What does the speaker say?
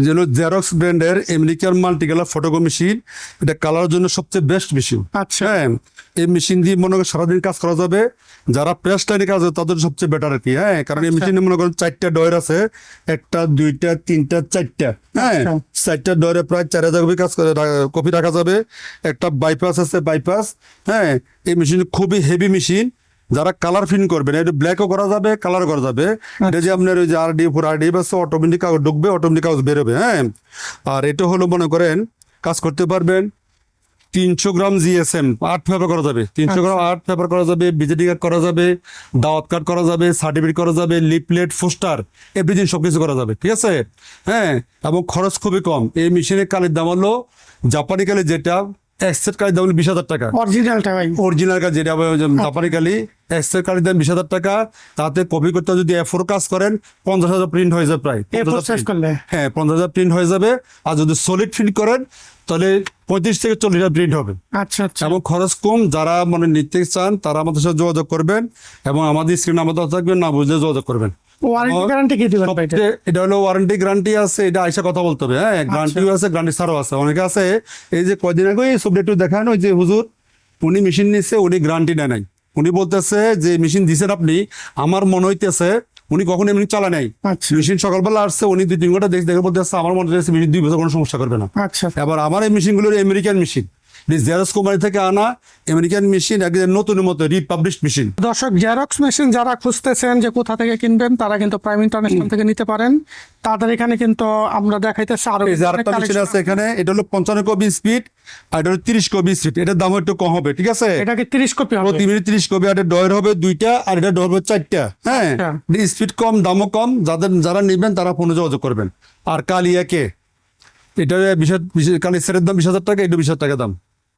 যেন জেরক্স ব্র্যান্ডের American multi colour photocopy machine, এটা কালার জন্য সবচেয়ে বেস্ট মেশিন। আচ্ছা। হ্যাঁ, এই মেশিন দিয়ে মনে করেন সারাদিন কাজ করা যাবে, যারা প্রেস লাইনে কাজ হবে তাদের সবচেয়ে বেটার আর কি। হ্যাঁ, কারণ এই মেশিনে মনে করেন 4টা ডয়ের আছে, 1টা 2টা 3টা 4টা। হ্যাঁ, 4টা ডয়ের প্রায় 4000 কপি কাজ করে কপি রাখা যাবে। একটা বাইপাস আছে, বাইপাস। হ্যাঁ, এই মেশিন খুবই হেভি মেশিন। যারা কালার ফিন করবেন, এটা ব্ল্যাকও করা যাবে, কালার করা যাবে। এটা যে আপনার ওই যে আরডি আছে, অটোমেটিক কাগজ ঢুকবে, অটোমেটিক কাগজ বেরোবে। হ্যাঁ, আর এটা হলো মনে করেন কাজ করতে পারবেন 300 গ্রাম জিএসএম আর্ট পেপার করা যাবে, 300 গ্রাম আর্ট পেপার করা যাবে, ভিজিটিং কার্ড করা যাবে, দাওয়াত কার্ড করা যাবে, সার্টিফিকেট করা যাবে, লিফলেট, পোস্টার, এভরিথিং সবকিছু করা যাবে। ঠিক আছে। হ্যাঁ, এবং খরচ খুবই কম। এই মেশিনের কালির দাম হলো জাপানি কালি, যেটা এক্সেট কালির দাম হলো 20,000 টাকা। অরিজিনালটা ভাই, অরিজিনাল কাজ যেটা জাপানি কালি, এক্সেল কালির দাম 20,000 টাকা। তাতে কপি করতে যদি A4 কাজ করেন 50,000 প্রিন্ট হয়ে যাবে প্রায়। A4 সাইজ করলে হ্যাঁ, 50,000 প্রিন্ট হয়ে যাবে। আর যদি সলিড প্রিন্ট করেন তাহলে 35 থেকে 40,000 প্রিন্ট হবে। আচ্ছা আচ্ছা। এবং খরচ কম। যারা মানে নিতে চান তারা আমাদের সাথে যোগাযোগ করবেন, এবং আমাদের স্ক্রিন আমাদের থাকবেন, না বুঝলে যোগাযোগ করবেন। ওয়ারেন্টি গ্যারান্টি কি দিবেন ভাই? এটা হলো ওয়ারেন্টি গ্যারান্টি আছে, এটা আইসা কথা বলতে হবে। হ্যাঁ, গ্যারান্টিও আছে, গ্যারান্টি ছাড়াও আছে। অনেকে আছে এই যে কয়দিন আগে এই ছবিটা একটু দেখান, ওই যে হুজুর উনি মেশিন নিচ্ছে, উনি গ্যারান্টি নেয় নাই। উনি বলতেছে যে মেশিন দিচ্ছেন আপনি, আমার মনে হইতেছে উনি কখনো এমনি চালা নাই। আচ্ছা মেশিন সকালবেলা আসছে, উনি 2-3 ঘন্টা দেখে বলতেছে আমার মনে হচ্ছে মেশিন 2 বছর কোনো সমস্যা করবে না। আচ্ছা। এবার আমার এই মেশিনগুলো আমেরিকান মেশিন, জেরক্স কোম্পানি থেকে আনা আমেরিকান মেশিন, একদম নতুন মতো রিপাবলিশড মেশিন। দর্শক, জেরক্স মেশিন যারা খুঁজতেছেন যে কোথা থেকে কিনবেন, তারা কিন্তু প্রাইম ইন্টারন্যাশনাল থেকে নিতে পারেন। তাদের এখানে কিন্তু আমরা দেখাইতেছি আরো এই যে আরেকটা মেশিন আছে এখানে, এটা হলো 55 কপি স্পিড, আর এটা হলো 30 কপি স্পিড। এটার দাম একটু কম হবে। ঠিক আছে। এটা কি 30 কপি হবে? প্রতি মিনিট 30 কপি। আর ডয়ের হবে 2টা, আর এটা ডয়ের হবে 4টা। হ্যাঁ, স্পিড কম, দামও কম। যারা নেবেন তারা ফোনে যোগাযোগ করবেন। আর কালিয়াকে, এটা কালি সেটের দাম 20,000 টাকা, এটা 20,000 টাকা দাম।